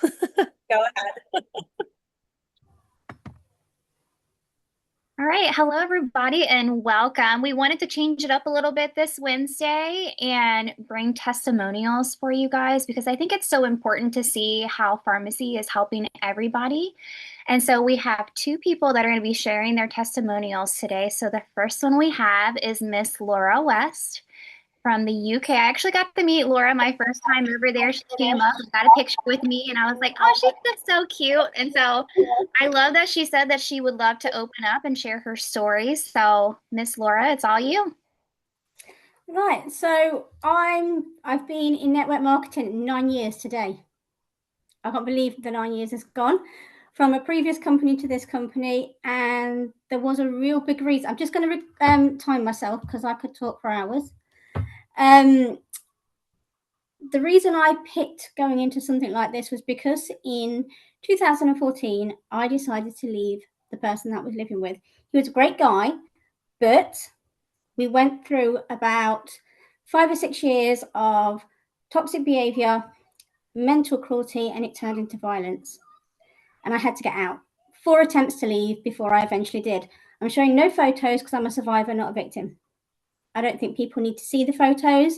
Go ahead. All right. Hello, everybody, and welcome. We wanted to change it up a little bit this Wednesday and bring testimonials for you guys because I think it's so important to see how pharmacy is helping everybody. And so we have two people that are going to be sharing their testimonials today. So the first one we have is Miss Laura West from the UK. I actually got to meet Laura my first time over there. She came up and got a picture with me, and I was like, oh, she's just so cute. And so I love that she said that she would love to open up and share her stories. So, Miss Laura, it's all you. Right, so I've been in network marketing 9 years today. I can't believe the 9 years has gone from a previous company to this company, and there was a real big reason. I'm just going to time myself because I could talk for hours. Um, the reason I picked going into something like this was because in 2014 I decided to leave the person that I was living with. He was a great guy, but we went through about 5 or 6 years of toxic behavior, mental cruelty, and it turned into violence. And I had to get out. 4 attempts to leave before I eventually did. I'm showing no photos because I'm a survivor, not a victim. I don't think people need to see the photos.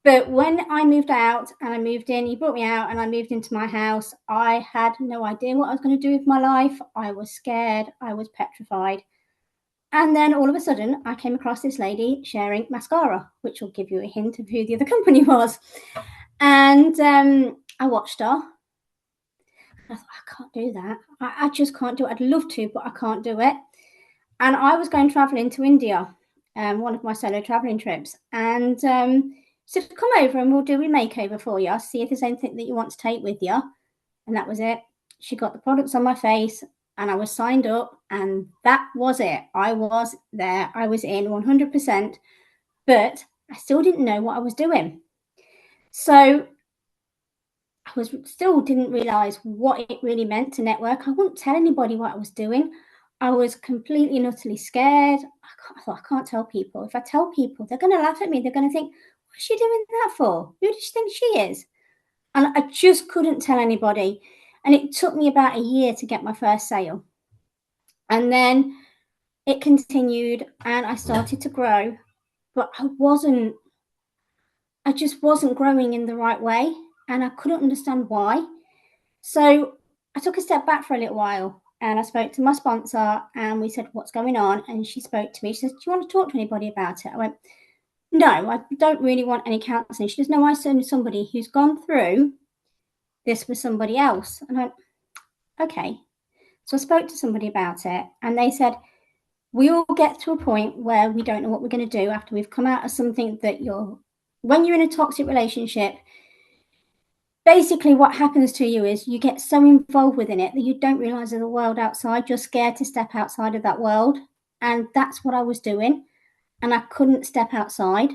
But when I moved out and I moved in, he brought me out and I moved into my house. I had no idea what I was going to do with my life. I was scared. I was petrified. And then all of a sudden, I came across this lady sharing mascara, which will give you a hint of who the other company was. And I watched her. I thought, I can't do that. I just can't do it. I'd love to, but I can't do it. And I was going traveling to India, one of my solo traveling trips. And said, come over and we'll do a makeover for you. See if there's anything that you want to take with you. And that was it. She got the products on my face and I was signed up, and that was it. I was there. I was in 100%, but I still didn't know what I was doing. So still didn't realize what it really meant to network. I wouldn't tell anybody what I was doing. I was completely and utterly scared. I thought, I can't tell people. If I tell people, they're going to laugh at me. They're going to think, what's she doing that for? Who does she think she is? And I just couldn't tell anybody. And it took me about a year to get my first sale. And then it continued and I started to grow, but I just wasn't growing in the right way. And I couldn't understand why. So I took a step back for a little while and I spoke to my sponsor and we said, what's going on? And she spoke to me. She says, do you want to talk to anybody about it? I went, no, I don't really want any counselling. She says, no, I know somebody who's gone through this with somebody else. And I went, okay. So I spoke to somebody about it and they said, we all get to a point where we don't know what we're going to do after we've come out of something that when you're in a toxic relationship, basically what happens to you is you get so involved within it that you don't realize there's a world outside. You're scared to step outside of that world. And that's what I was doing. And I couldn't step outside.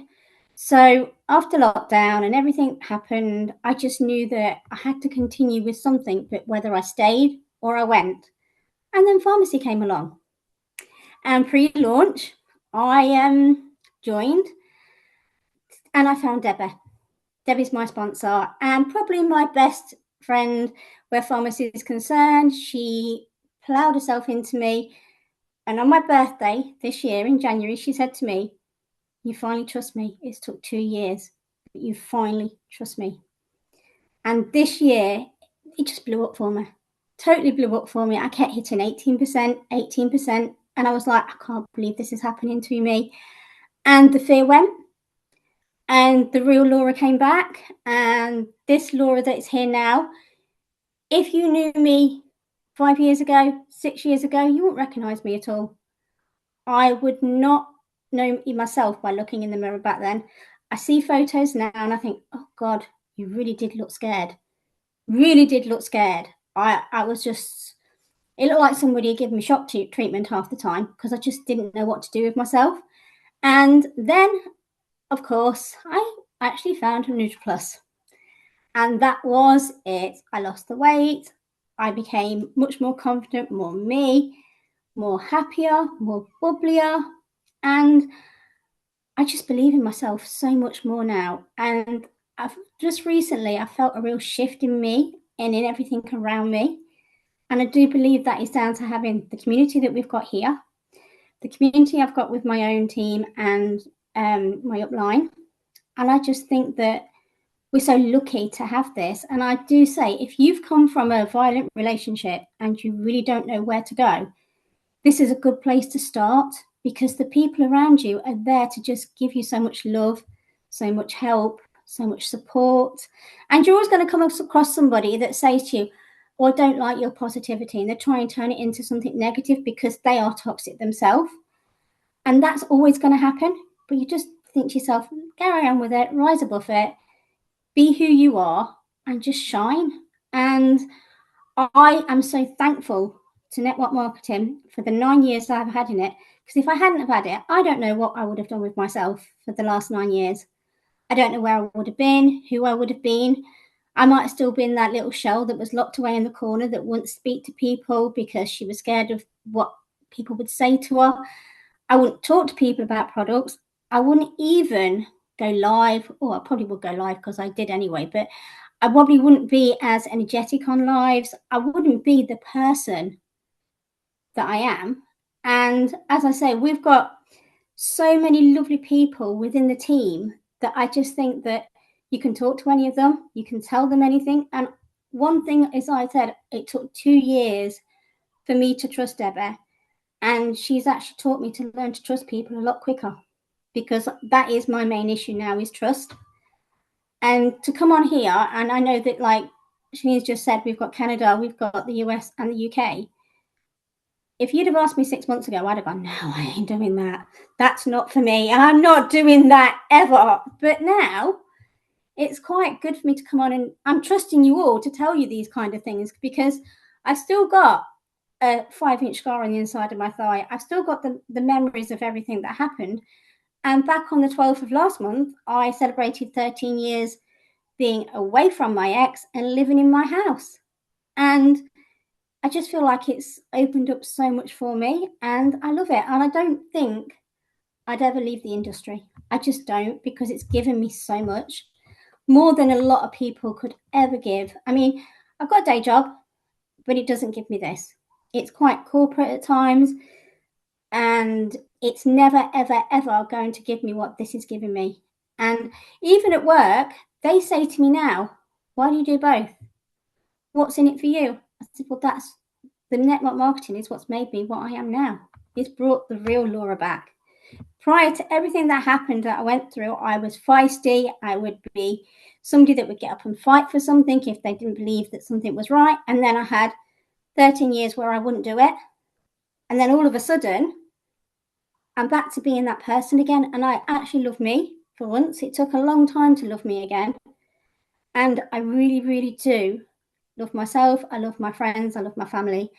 So after lockdown and everything happened, I just knew that I had to continue with something, but whether I stayed or I went. And then pharmacy came along. And pre-launch, I joined and I found Debbie. Debbie's my sponsor and probably my best friend where pharmacy is concerned. She plowed herself into me. And on my birthday this year in January, she said to me, you finally trust me. It's took 2 years, but you finally trust me. And this year, it just blew up for me. Totally blew up for me. I kept hitting 18%, 18%. And I was like, I can't believe this is happening to me. And the fear went. And the real Laura came back, and this Laura that's here now, if you knew me 5 years ago, 6 years ago, you wouldn't recognise me at all. I would not know myself by looking in the mirror back then. I see photos now and I think, oh God, you really did look scared. Really did look scared. I was just, it looked like somebody had given me shock treatment half the time because I just didn't know what to do with myself. And then, of course, I actually found a NutriPlus. And that was it. I lost the weight. I became much more confident, more me, more happier, more bubblier. And I just believe in myself so much more now. And I've just recently, I felt a real shift in me. and in everything around me. And I do believe that is down to having the community that we've got here, the community I've got with my own team and my upline. And I just think that we're so lucky to have this. And I do say, if you've come from a violent relationship and you really don't know where to go, this is a good place to start, because the people around you are there to just give you so much love, so much help, so much support. And you're always going to come across somebody that says to you, oh, I don't like your positivity, and they try and turn it into something negative because they are toxic themselves. And that's always going to happen. But you just think to yourself, carry on with it, rise above it, be who you are, and just shine. And I am so thankful to Network Marketing for the 9 years I've had in it, because if I hadn't have had it, I don't know what I would have done with myself for the last 9 years. I don't know where I would have been, who I would have been. I might have still been that little shell that was locked away in the corner that wouldn't speak to people because she was scared of what people would say to her. I wouldn't talk to people about products. I wouldn't even go live. Oh, I probably would go live because I did anyway, but I probably wouldn't be as energetic on lives. I wouldn't be the person that I am. And as I say, we've got so many lovely people within the team that I just think that you can talk to any of them, you can tell them anything. And one thing, as I said, it took 2 years for me to trust Debbie. And she's actually taught me to learn to trust people a lot quicker, because that is my main issue now, is trust. And to come on here, and I know that, like Shanice just said, we've got Canada, we've got the US and the UK. If you'd have asked me 6 months ago, I'd have gone, no, I ain't doing that. That's not for me. I'm not doing that ever. But now it's quite good for me to come on, and I'm trusting you all to tell you these kind of things, because I've still got a 5-inch scar on the inside of my thigh. I've still got the memories of everything that happened. And back on the 12th of last month, I celebrated 13 years being away from my ex and living in my house. And I just feel like it's opened up so much for me, and I love it. And I don't think I'd ever leave the industry. I just don't, because it's given me so much, more than a lot of people could ever give. I mean, I've got a day job, but it doesn't give me this. It's quite corporate at times, and it's never, ever, ever going to give me what this is giving me. And even at work, they say to me now, why do you do both? What's in it for you? I said, well, that's the network marketing is what's made me what I am now. It's brought the real Laura back. Prior to everything that happened that I went through, I was feisty. I would be somebody that would get up and fight for something if they didn't believe that something was right. And then I had 13 years where I wouldn't do it. And then all of a sudden, I'm back to being that person again. And I actually love me for once. It took a long time to love me again. And I really, really do love myself. I love my friends. I love my family.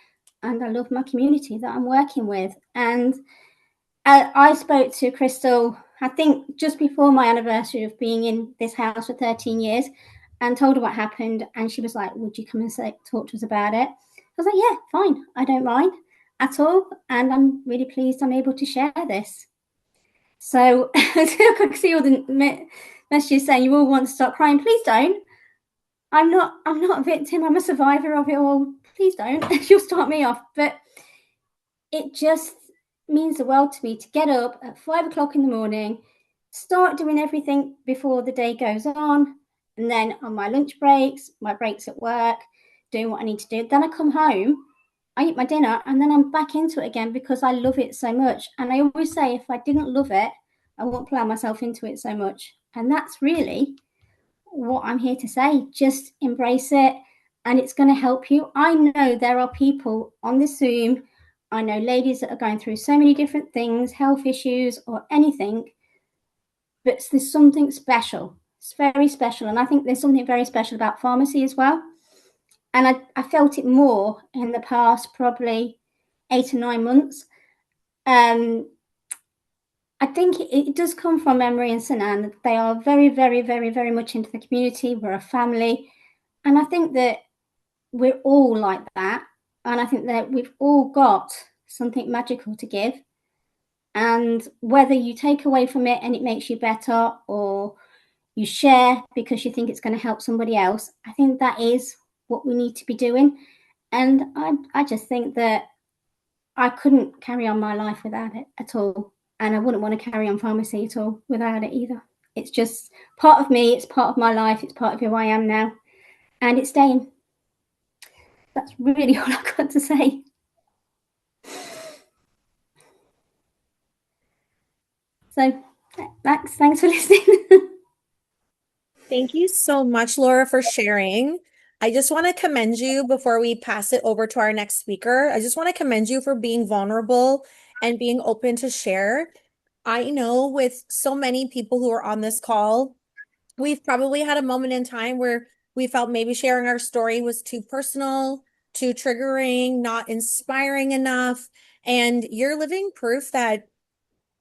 And I love my community that I'm working with. And I spoke to Crystal, I think just before my anniversary of being in this house for 13 years, and told her what happened. And she was like, would you come and talk to us about it? I was like, yeah, fine. I don't mind at all. And I'm really pleased I'm able to share this. So I could see all the messages saying you all want to stop crying. Please don't. I'm not a victim. I'm a survivor of it all. Please don't. You'll start me off. But it just means the world to me to get up at 5 o'clock in the morning, start doing everything before the day goes on, and then on my lunch breaks, my breaks at work, doing what I need to do. Then I come home, I eat my dinner, and then I'm back into it again because I love it so much. And I always say, if I didn't love it, I won't plow myself into it so much. And that's really what I'm here to say. Just embrace it, and it's going to help you. I know there are people on this Zoom, I know ladies that are going through so many different things, health issues or anything, but there's something special. It's very special. And I think there's something very special about pharmacy as well. And I felt it more in the past, probably 8 or 9 months. I think it does come from Emery and Sanan. They are very, very, very, very much into the community. We're a family. And I think that we're all like that. And I think that we've all got something magical to give. And whether you take away from it and it makes you better, or you share because you think it's going to help somebody else, I think that is what we need to be doing. And I just think that I couldn't carry on my life without it at all. And I wouldn't want to carry on pharmacy at all without it either. It's just part of me, it's part of my life, it's part of who I am now, and it's staying. That's really all I've got to say. So thanks for listening. Thank you so much, Laura, for sharing. I just want to commend you before we pass it over to our next speaker. I just want to commend you for being vulnerable and being open to share. I know with so many people who are on this call, we've probably had a moment in time where we felt maybe sharing our story was too personal, too triggering, not inspiring enough. And you're living proof that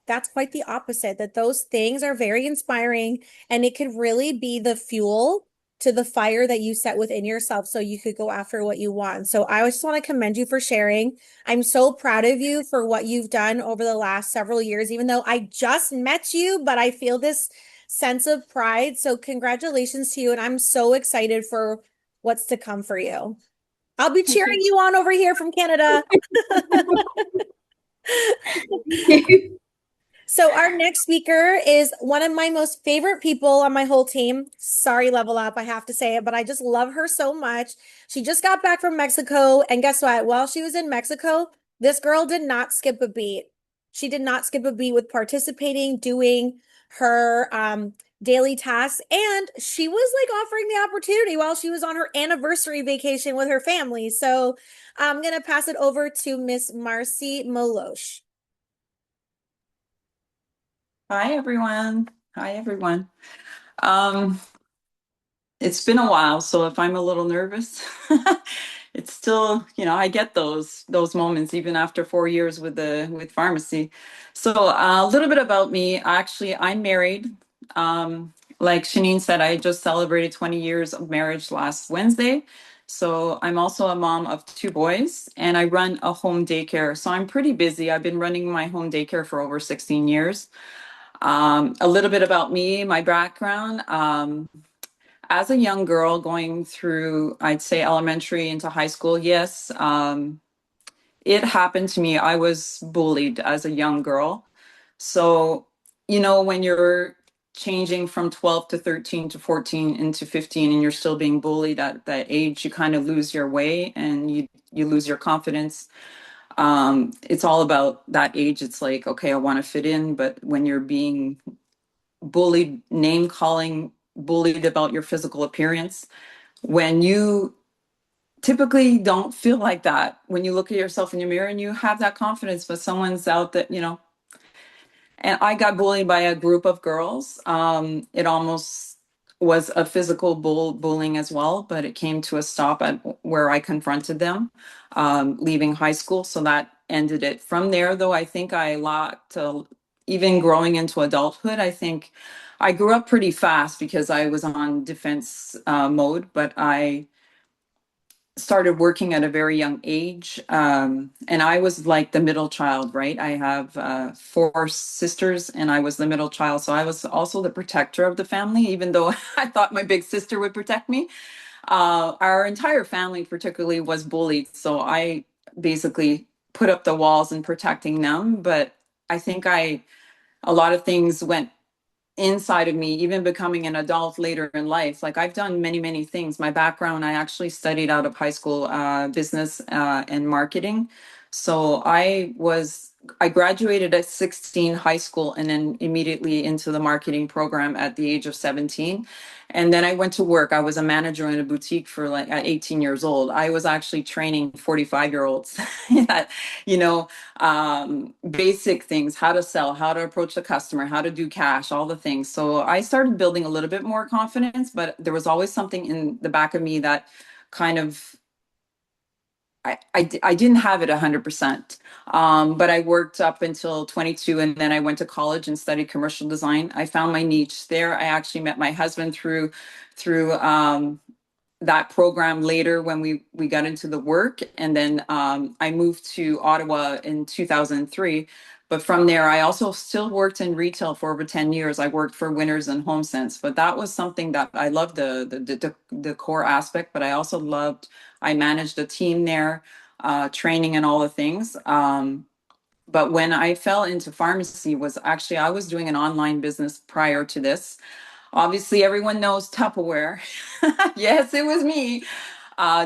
that's quite the opposite, that those things are very inspiring and it could really be the fuel to the fire that you set within yourself so you could go after what you want. So I just want to commend you for sharing. I'm so proud of you for what you've done over the last several years, even though I just met you, but I feel this sense of pride. So congratulations to you. And I'm so excited for what's to come for you. I'll be cheering you on over here from Canada. So our next speaker is one of my most favorite people on my whole team. Sorry, Level Up, I have to say it, but I just love her so much. She just got back from Mexico, and guess what? While she was in Mexico, this girl did not skip a beat. She did not skip a beat with participating, doing her daily tasks, and she was like offering the opportunity while she was on her anniversary vacation with her family. So I'm gonna pass it over to Miss Marcy Molosh. Hi, everyone. Hi, everyone. Um, it's been a while, so if I'm a little nervous, it's still, I get those moments even after 4 years with pharmacy. So a little bit about me. Actually, I'm married. Like Shanine said, I just celebrated 20 years of marriage last Wednesday. So I'm also a mom of two boys, and I run a home daycare. So I'm pretty busy. I've been running my home daycare for over 16 years. A little bit about me, my background. As a young girl going through, I'd say, elementary into high school, yes, it happened to me. I was bullied as a young girl. So, when you're changing from 12 to 13 to 14 into 15 and you're still being bullied at that age, you kind of lose your way and you lose your confidence. It's all about that age. It's like, okay, I want to fit in, but when you're being bullied, name calling, bullied about your physical appearance, when you typically don't feel like that, when you look at yourself in your mirror and you have that confidence, but someone's out that, and I got bullied by a group of girls. It almost was a physical bullying as well, but it came to a stop at where I confronted them, leaving high school. So that ended it. From there, though, I think I locked, even growing into adulthood, I think I grew up pretty fast because I was on defense mode, but I started working at a very young age. And I was like the middle child, right? I have four sisters and I was the middle child. So I was also the protector of the family, even though I thought my big sister would protect me. Our entire family, particularly, was bullied. So I basically put up the walls and protecting them. But I think a lot of things went inside of me, even becoming an adult later in life. Like I've done many, many things. My background, I actually studied out of high school business and marketing. So I graduated at 16 high school and then immediately into the marketing program at the age of 17. And then I went to work. I was a manager in a boutique for like at 18 years old. I was actually training 45-year-olds that, basic things, how to sell, how to approach the customer, how to do cash, all the things. So I started building a little bit more confidence, but there was always something in the back of me that kind of I didn't have it 100%. But I worked up until 22 and then I went to college and studied commercial design. I found my niche there. I actually met my husband through that program later when we got into the work. And then I moved to Ottawa in 2003. But from there, I also still worked in retail for over 10 years. I worked for Winners and HomeSense, but that was something that I loved the core aspect, but I also loved, I managed a team there, training and all the things. But when I fell into pharmacy was actually, I was doing an online business prior to this. Obviously, everyone knows Tupperware. Yes, it was me.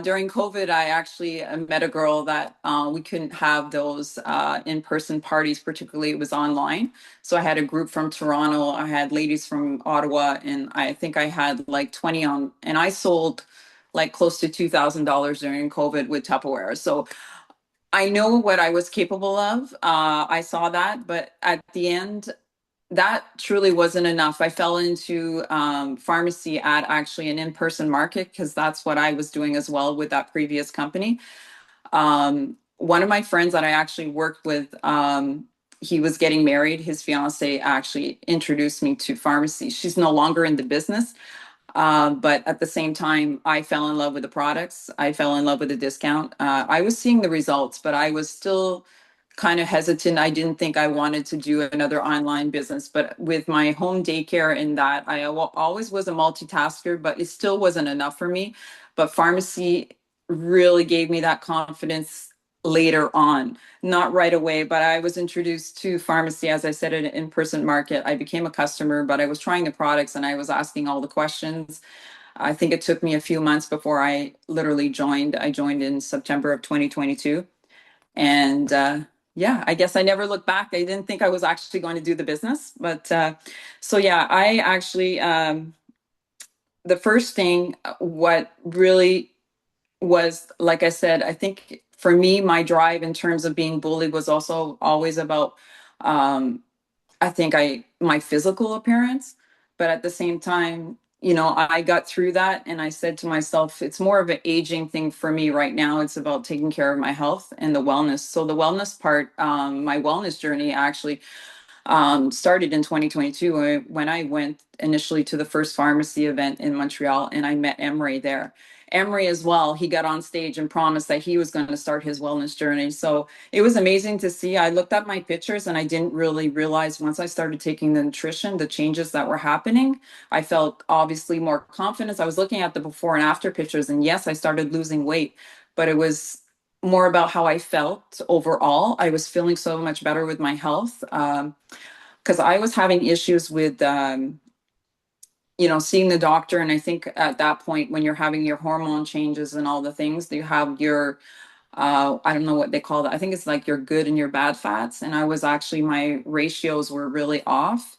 During COVID, I actually met a girl that we couldn't have those in-person parties, particularly it was online. So I had a group from Toronto, I had ladies from Ottawa, and I think I had like 20 on, and I sold like close to $2,000 during COVID with Tupperware. So I know what I was capable of. I saw that, but at the end, that truly wasn't enough. I fell into pharmacy at actually an in-person market because that's what I was doing as well with that previous company. One of my friends that I actually worked with, he was getting married. His fiance actually introduced me to pharmacy. She's no longer in the business, but at the same time, I fell in love with the products. I fell in love with the discount. I was seeing the results, but I was still kind of hesitant. I didn't think I wanted to do another online business, but with my home daycare and that, I always was a multitasker, but it still wasn't enough for me. But pharmacy really gave me that confidence later on, not right away, but I was introduced to pharmacy, as I said, at an in-person market. I became a customer, but I was trying the products and I was asking all the questions. I think it took me a few months before I literally joined. I joined in September of 2022. And yeah, I guess I never looked back. I didn't think I was actually going to do the business. But so yeah, I actually, the first thing, what really was, like I said, I think for me, my drive in terms of being bullied was also always about, I think my physical appearance, but at the same time, I got through that and I said to myself, it's more of an aging thing for me right now. It's about taking care of my health and the wellness. So the wellness part, my wellness journey actually started in 2022 when I went initially to the first pharmacy event in Montreal and I met Emery there. Emery as well, he got on stage and promised that he was going to start his wellness journey. So it was amazing to see. I looked at my pictures and I didn't really realize once I started taking the nutrition, the changes that were happening. I felt obviously more confidence. I was looking at the before and after pictures, and yes, I started losing weight, but it was more about how I felt overall. I was feeling so much better with my health. Because I was having issues with, seeing the doctor. And I think at that point, when you're having your hormone changes and all the things, you have your, I don't know what they call that. I think it's like your good and your bad fats. And I was actually, my ratios were really off.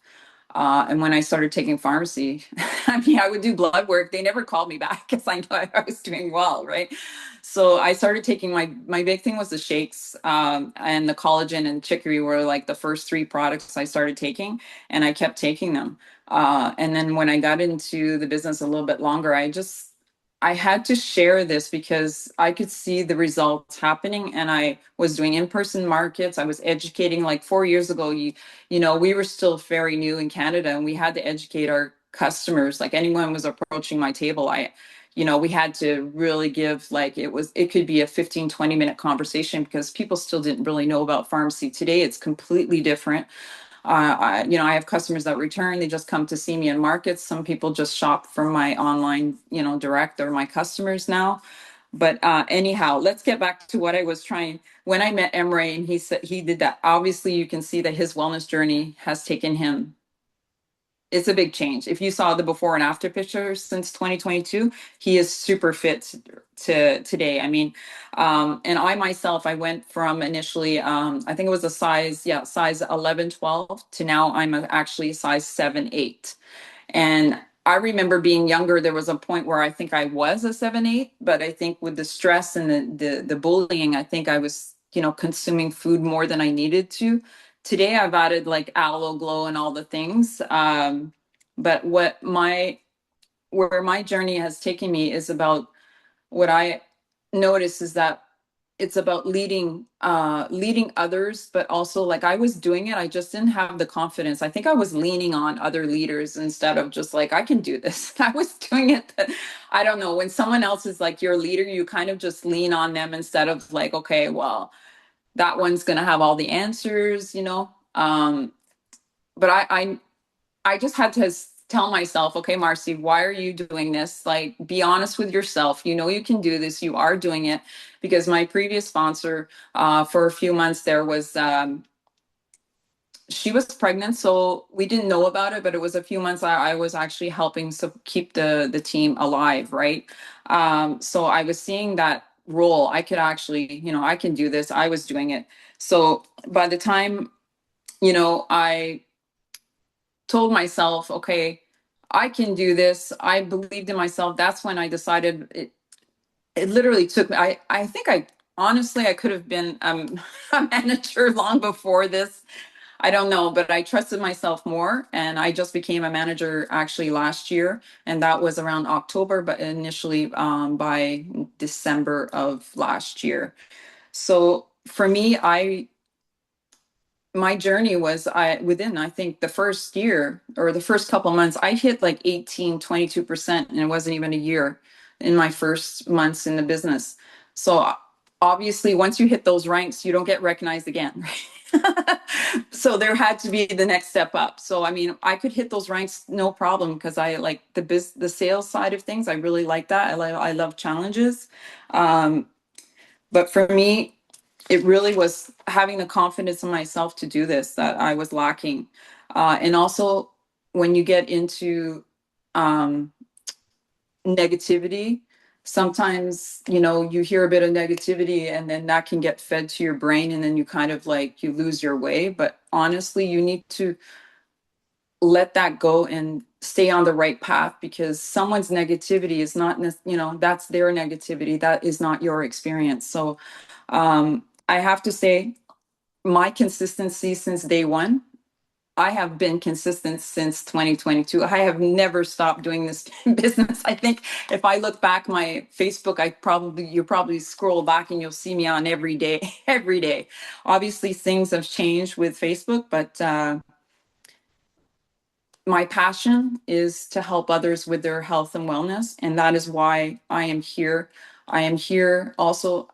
And when I started taking pharmacy, I mean, I would do blood work. They never called me back because I know I was doing well, right? So I started taking my big thing was the shakes, and the collagen and chicory were like the first three products I started taking, and I kept taking them. And then when I got into the business a little bit longer, I had to share this because I could see the results happening, and I was doing in-person markets. I was educating like 4 years ago. We were still very new in Canada and we had to educate our customers. Like anyone was approaching my table, we had to really give, like, it could be a 15, 20-minute conversation because people still didn't really know about pharmacy. Today, it's completely different. I have customers that return, they just come to see me in markets. Some people just shop from my online, direct, or my customers now. But anyhow, let's get back to what I was trying. When I met Emre and he said he did that, obviously you can see that his wellness journey has taken him. It's a big change. If you saw the before and after pictures since 2022, he is super fit to today. I mean, and I myself, I went from initially, I think it was a size 11, 12 to now I'm actually size 7, 8. And I remember being younger, there was a point where I think I was a 7, 8, but I think with the stress and the bullying, I think I was, consuming food more than I needed to. Today I've added like aloe glow and all the things. But where my journey has taken me is about, what I notice is that it's about leading others, but also, like, I was doing it, I just didn't have the confidence. I think I was leaning on other leaders instead of just like, I can do this. I was doing it. I don't know, when someone else is like your leader, you kind of just lean on them instead of like, okay, well, that one's going to have all the answers, but I just had to tell myself, okay, Marcy, why are you doing this? Like, be honest with yourself. You know, you can do this. You are doing it. Because my previous sponsor, for a few months there was, she was pregnant, so we didn't know about it, but it was a few months I was actually helping keep the team alive, right? So I was seeing that role. I could actually, I can do this. I was doing it. So by the time, I told myself, okay, I can do this. I believed in myself. That's when I decided it literally took me. I think honestly, I could have been a manager long before this. I don't know, but I trusted myself more, and I just became a manager actually last year, and that was around October, but initially by December of last year. So for me, my journey was within, I think, the first year or the first couple months, I hit like 18, 22%, and it wasn't even a year in my first months in the business. So obviously, once you hit those ranks, you don't get recognized again, right? So there had to be the next step up. So I mean, I could hit those ranks no problem, because I like the sales side of things. I really like that. I love challenges. But for me, it really was having the confidence in myself to do this that I was lacking. And also, when you get into um, negativity, sometimes, you hear a bit of negativity, and then that can get fed to your brain, and then you kind of like, you lose your way. But honestly, you need to let that go and stay on the right path, because someone's negativity is not, that's their negativity. That is not your experience. So I have to say, my consistency since day one, I have been consistent since 2022. I have never stopped doing this business. I think if I look back my Facebook, you probably scroll back and you'll see me on every day, every day. Obviously, things have changed with Facebook, but my passion is to help others with their health and wellness, and that is why I am here. I am here also.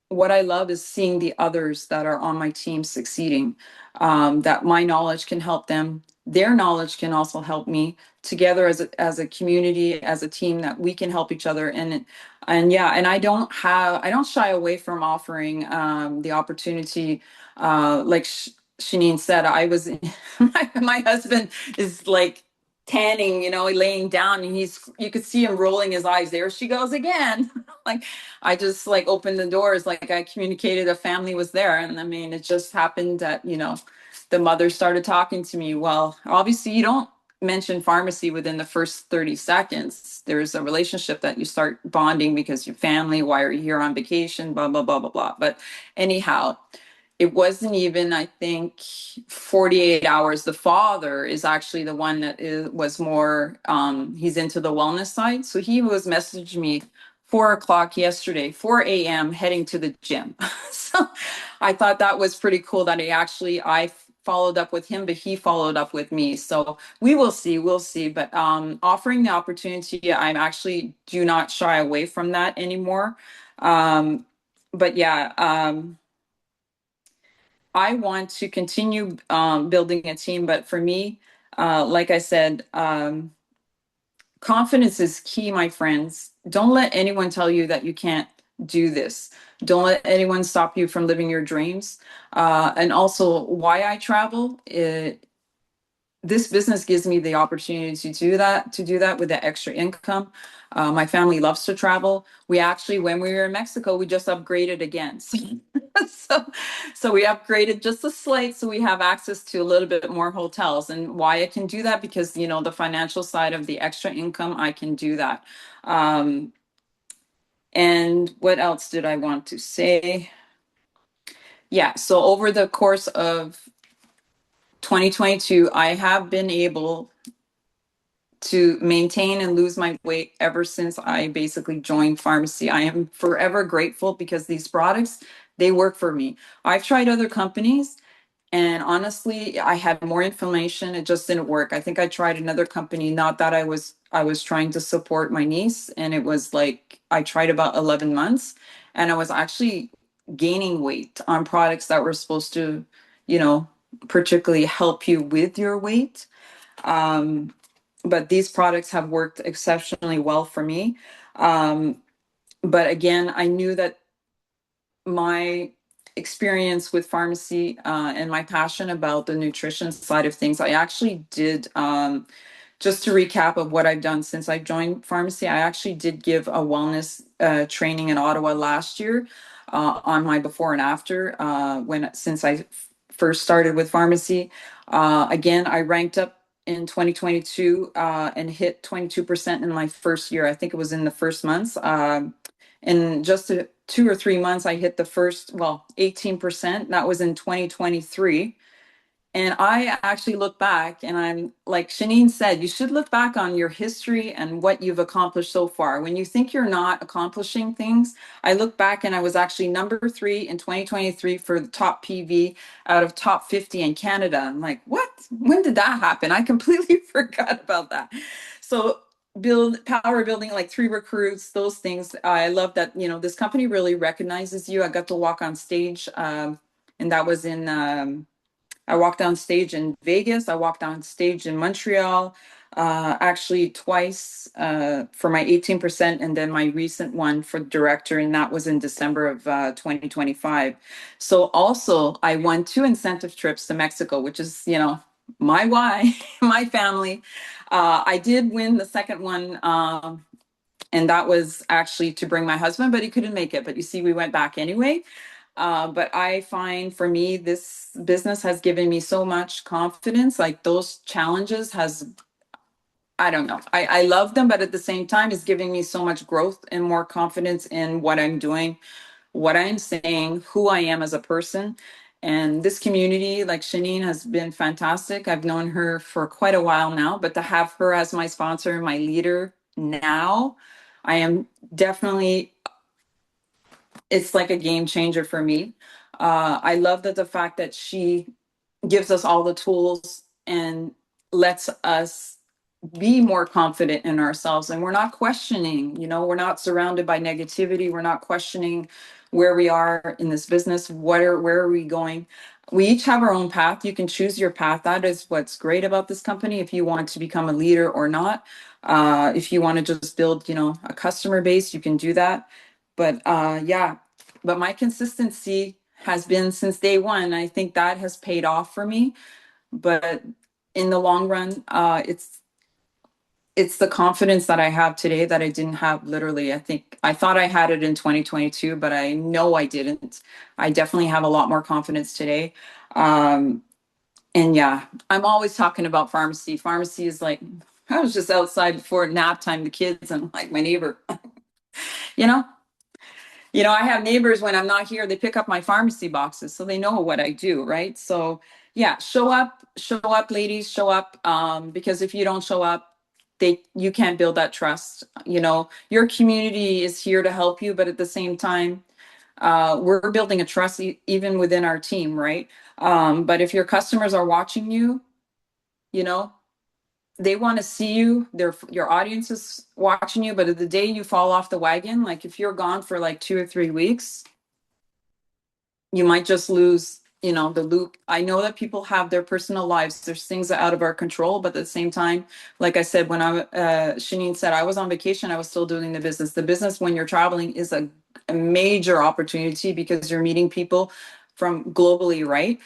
What I love is seeing the others that are on my team succeeding, that my knowledge can help them. Their knowledge can also help me, together as a community, as a team, that we can help each other. And yeah, and I don't shy away from offering the opportunity. Like Shanine said, my husband is like tanning, laying down, and you could see him rolling his eyes. There she goes again. Like, I just like opened the doors, like I communicated a family was there. And I mean, it just happened that, the mother started talking to me. Well, obviously you don't mention pharmacy within the first 30 seconds. There's a relationship that you start bonding because your family, why are you here on vacation, blah, blah, blah, blah, blah. But anyhow, it wasn't even, I think, 48 hours. The father is actually the one that was more, he's into the wellness side. So he was messaging me 4 o'clock yesterday, 4 a.m., heading to the gym. So I thought that was pretty cool that I followed up with him, but he followed up with me. So we'll see. But offering the opportunity, I actually do not shy away from that anymore. But yeah, I want to continue building a team, but for me, like I said, confidence is key, my friends. Don't let anyone tell you that you can't do this. Don't let anyone stop you from living your dreams. And also, why I travel, this business gives me the opportunity to do that with the extra income. My family loves to travel. We actually, when we were in Mexico, we just upgraded again. So, so we upgraded just a slight, so we have access to a little bit more hotels. And why I can do that, because the financial side of the extra income, I can do that. And what else did I want to say? Yeah, so over the course of 2022, I have been able to maintain and lose my weight ever since I basically joined pharmacy. I am forever grateful, because these products, they work for me. I've tried other companies, and honestly, I had more information. It just didn't work. I think I tried another company, not that I was trying to support my niece, and it was like I tried about 11 months, and I was actually gaining weight on products that were supposed to, you know, particularly help you with your weight. But these products have worked exceptionally well for me. But again, I knew that my experience with pharmacy and my passion about the nutrition side of things, I actually did, just to recap of what I've done since I joined pharmacy, I actually did give a wellness training in Ottawa last year on my before and after since I first started with pharmacy. Again, I ranked up in 2022 and hit 22% in my first year. I think it was in the first months. In just 2 or 3 months, I hit the first, 18%. That was in 2023. And I actually look back and I'm like Shanine said, you should look back on your history and what you've accomplished so far. When you think you're not accomplishing things, I look back and I was actually number 3 in 2023 for the top PV out of top 50 in Canada. I'm like, what? When did that happen? I completely forgot about that. So power building, like 3 recruits, those things. I love that, this company really recognizes you. I got to walk on stage, and that was in I walked on stage in Vegas. I walked on stage in Montreal, actually twice for my 18%, and then my recent one for director, and that was in December of 2025. So also, I won 2 incentive trips to Mexico, which is, my why, my family. I did win the second one. And that was actually to bring my husband, but he couldn't make it. But you see, we went back anyway. But I find for me, this business has given me so much confidence. Like those challenges I don't know. I love them, but at the same time, it's giving me so much growth and more confidence in what I'm doing, what I'm saying, who I am as a person. And this community, like Shanine, has been fantastic. I've known her for quite a while now, but to have her as my sponsor, my leader now, I am definitely, it's like a game changer for me. I love that the fact that she gives us all the tools and lets us be more confident in ourselves, and we're not questioning, we're not surrounded by negativity, we're not questioning where we are in this business, where are we going. We each have our own path. You can choose your path. That is what's great about this company, if you want to become a leader or not. If you want to just build a customer base, you can do that. But yeah, but my consistency has been since day one. I think that has paid off for me. But in the long run, it's the confidence that I have today that I didn't have literally. I think I thought I had it in 2022, but I know I didn't. I definitely have a lot more confidence today. And yeah, I'm always talking about pharmacy. Pharmacy is like, I was just outside before nap time, the kids, and like my neighbor, you know, I have neighbors when I'm not here, they pick up my pharmacy boxes, so they know what I do, right? So yeah, show up, ladies, show up. Because if you don't show up, you can't build that trust. Your community is here to help you, but at the same time, we're building a trust even within our team, right? But if your customers are watching you, you know, they want to see you, your audience is watching you, but the day you fall off the wagon, like if you're gone for like 2 or 3 weeks, you might just lose, the loop. I know that people have their personal lives. There's things that are out of our control, but at the same time, like I said, when Shanine said I was on vacation, I was still doing the business. The business when you're traveling is a major opportunity because you're meeting people from globally, right?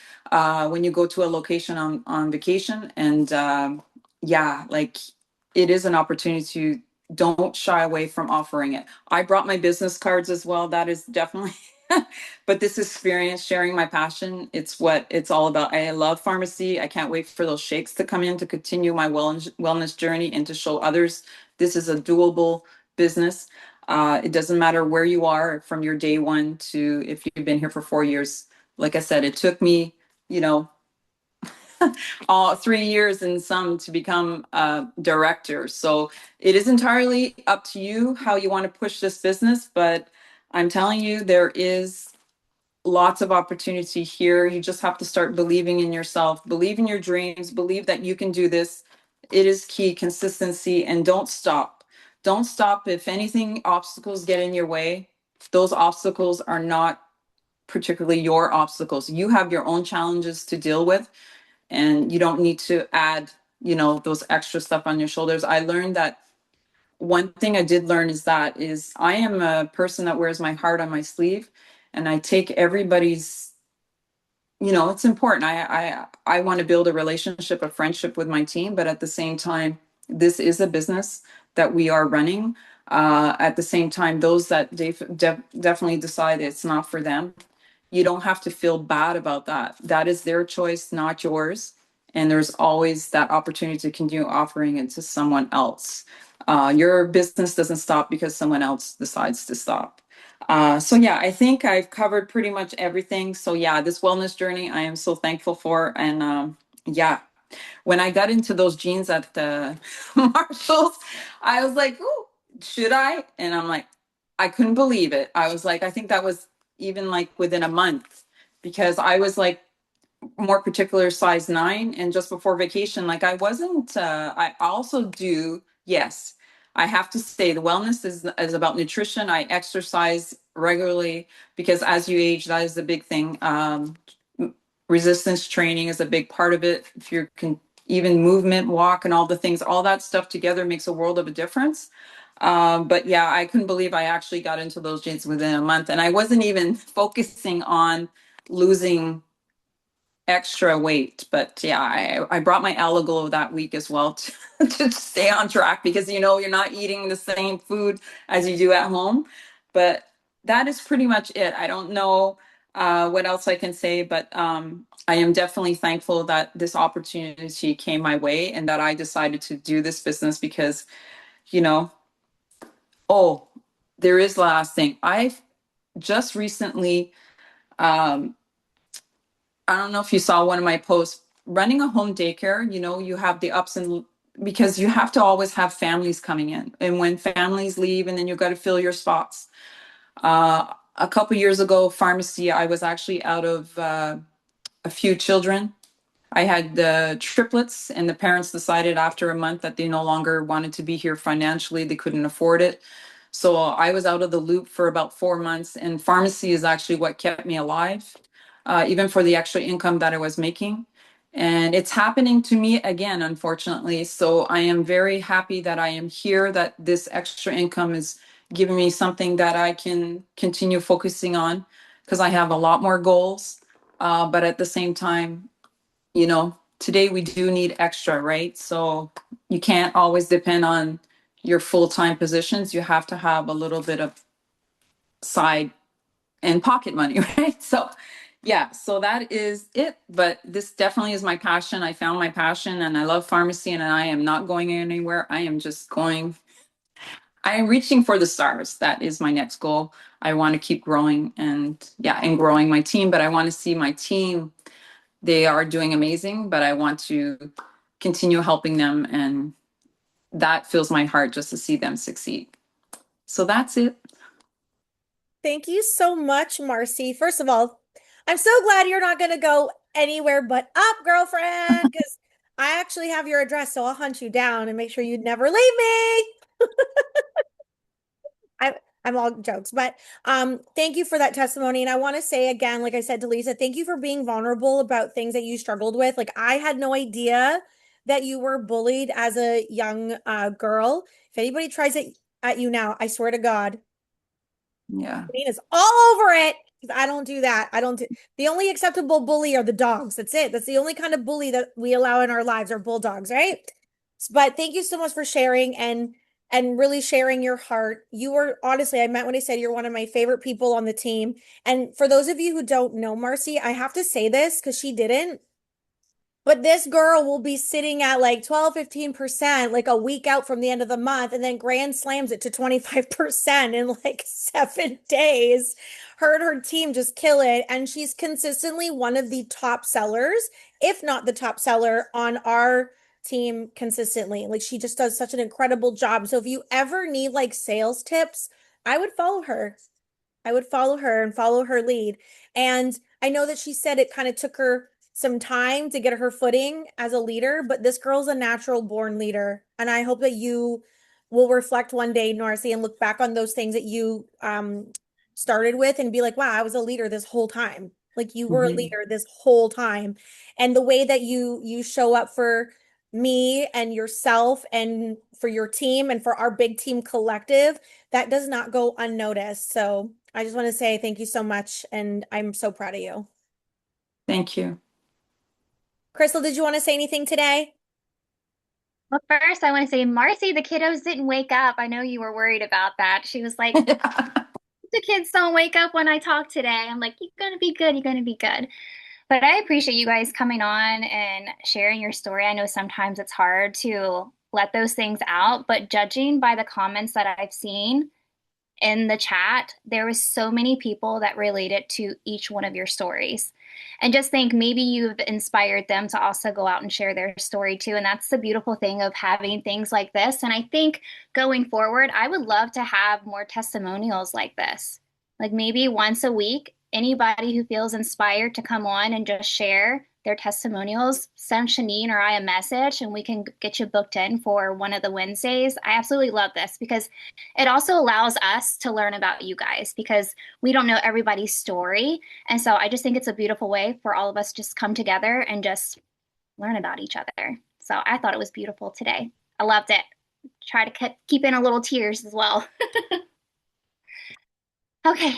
When you go to a location on vacation, and yeah, like it is an opportunity to don't shy away from offering it. I brought my business cards as well. That is definitely but this experience, sharing my passion, it's what it's all about. I love pharmacy. I can't wait for those shakes to come in to continue my wellness journey and to show others this is a doable business. It doesn't matter where you are from your day one to if you've been here for 4 years. Like I said, it took me, all 3 years and some to become a director. So it is entirely up to you how you want to push this business. But I'm telling you, there is lots of opportunity here. You just have to start believing in yourself, believe in your dreams, believe that you can do this. It is key, consistency, and don't stop. Don't stop. If anything, obstacles get in your way, those obstacles are not particularly your obstacles. You have your own challenges to deal with, and you don't need to add, those extra stuff on your shoulders. I learned that one thing I did learn is I am a person that wears my heart on my sleeve, and I take everybody's, it's important. I want to build a relationship, a friendship with my team, but at the same time, this is a business that we are running. At the same time, those that definitely decide it's not for them, you don't have to feel bad about that. That is their choice, not yours. And there's always that opportunity to continue offering it to someone else. Your business doesn't stop because someone else decides to stop. So yeah, I think I've covered pretty much everything. So yeah, this wellness journey, I am so thankful for. And yeah, when I got into those jeans at the Marshalls, I was like, "Ooh, should I?" And I'm like, I couldn't believe it. I was like, I think that was even like within a month, because I was like more particular size 9, and just before vacation, like I wasn't. I also do, yes, I have to say the wellness is about nutrition. I exercise regularly because as you age, that is the big thing. Resistance training is a big part of it. If you can, even movement, walk, and all the things, all that stuff together makes a world of a difference. But yeah, I couldn't believe I actually got into those jeans within a month, and I wasn't even focusing on losing extra weight. But yeah, I brought my Alaglow that week as well to stay on track, because you're not eating the same food as you do at home. But that is pretty much it. I don't know what else I can say, but I am definitely thankful that this opportunity came my way and that I decided to do this business because, oh, there is the last thing. I've just recently, I don't know if you saw one of my posts, running a home daycare, you have the ups and because you have to always have families coming in. And when families leave, and then you've got to fill your spots. A couple years ago, pharmacy, I was actually out of a few children. I had the triplets, and the parents decided after a month that they no longer wanted to be here financially. They couldn't afford it. So I was out of the loop for about 4 months, and pharmacy is actually what kept me alive, even for the extra income that I was making. And it's happening to me again, unfortunately. So I am very happy that I am here, that this extra income is giving me something that I can continue focusing on, because I have a lot more goals. But at the same time, today we do need extra, right? So you can't always depend on your full-time positions. You have to have a little bit of side and pocket money, right? So yeah, so that is it. But this definitely is my passion. I found my passion, and I love pharmacy, and I am not going anywhere. I am reaching for the stars. That is my next goal. I want to keep growing, and growing my team, but I want to see my team. They are doing amazing, but I want to continue helping them, and that fills my heart just to see them succeed. So that's it. Thank you so much, Marcy. First of all, I'm so glad you're not going to go anywhere but up, girlfriend, because I actually have your address, so I'll hunt you down and make sure you'd never leave me. I'm all jokes, but thank you for that testimony. And I want to say again, like I said to Lisa, thank you for being vulnerable about things that you struggled with. Like I had no idea that you were bullied as a young girl. If anybody tries it at you now, I swear to God, Yeah. is all over it. I don't do that. I don't do the only acceptable bully are the dogs. That's it. That's the only kind of bully that we allow in our lives are bulldogs, right? But thank you so much for sharing and really sharing your heart. You were honestly, I meant when I said you're one of my favorite people on the team. And for those of you who don't know Marcy, I have to say this because she didn't. But this girl will be sitting at like 12, 15%, like a week out from the end of the month, and then grand slams it to 25% in like 7 days. Her and her team just kill it. And she's consistently one of the top sellers, if not the top seller on our team consistently. Like she just does such an incredible job. So if you ever need like sales tips, I would follow her. I would follow her and follow her lead. And I know that she said it kind of took her some time to get her footing as a leader, but this girl's a natural born leader. And I hope that you will reflect one day, Narcy, and look back on those things that you started with and be like, wow, I was a leader this whole time. Like you were a Mhm. leader this whole time. And the way that you show up for me and yourself and for your team and for our big team collective, that does not go unnoticed. So I just want to say thank you so much. And I'm so proud of you. Thank you. Crystal, did you want to say anything today? Well, first, I want to say, Marcy, the kiddos didn't wake up. I know you were worried about that. She was like, the kids don't wake up when I talk today. I'm like, you're going to be good. You're going to be good. But I appreciate you guys coming on and sharing your story. I know sometimes it's hard to let those things out, but judging by the comments that I've seen in the chat, there was so many people that related to each one of your stories. And just think maybe you've inspired them to also go out and share their story too. And that's the beautiful thing of having things like this. And I think going forward, I would love to have more testimonials like this. Like maybe once a week, anybody who feels inspired to come on and just share their testimonials, send Shanine or I a message and we can get you booked in for one of the Wednesdays. I absolutely love this because it also allows us to learn about you guys because we don't know everybody's story. And so I just think it's a beautiful way for all of us to just come together and just learn about each other. So I thought it was beautiful today. I loved it. Try to keep in a little tears as well. Okay.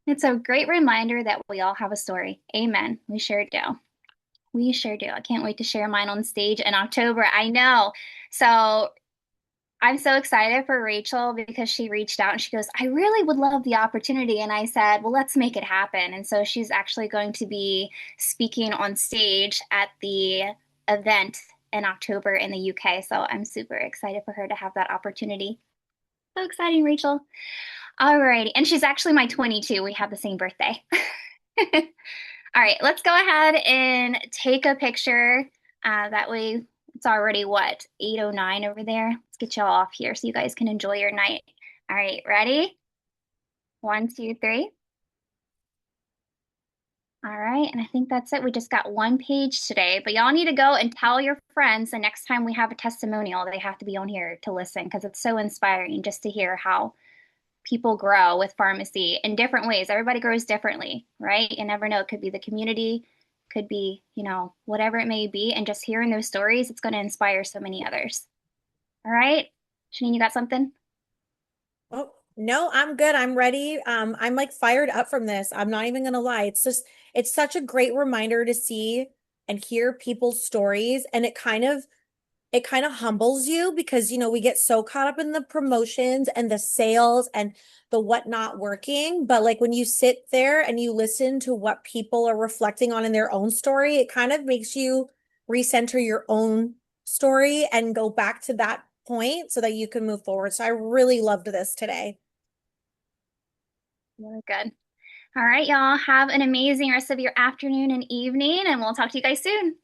It's a great reminder that we all have a story. Amen. We sure do. We sure do. I can't wait to share mine on stage in October. I know. So I'm so excited for Rachel because she reached out and she goes, I really would love the opportunity. And I said, well, let's make it happen. And so she's actually going to be speaking on stage at the event in October in the UK. So I'm super excited for her to have that opportunity. So exciting, Rachel. All righty. And she's actually my 22. We have the same birthday. All right, let's go ahead and take a picture. That way it's already what, 8:09 over there. Let's get y'all off here so you guys can enjoy your night. All right, ready? 1, 2, 3. All right, and I think that's it. We just got one page today, but y'all need to go and tell your friends the next time we have a testimonial, they have to be on here to listen because it's so inspiring just to hear how people grow with pharmacy in different ways. Everybody grows differently, right? You never know. It could be the community, could be, whatever it may be. And just hearing those stories, it's going to inspire so many others. All right. Shanine, you got something? Oh, no, I'm good. I'm ready. I'm like fired up from this. I'm not even gonna lie. It's such a great reminder to see and hear people's stories. And it kind of humbles you because, we get so caught up in the promotions and the sales and the what not working. But like when you sit there and you listen to what people are reflecting on in their own story, it kind of makes you recenter your own story and go back to that point so that you can move forward. So I really loved this today. Really good. All right, y'all. Have an amazing rest of your afternoon and evening, and we'll talk to you guys soon.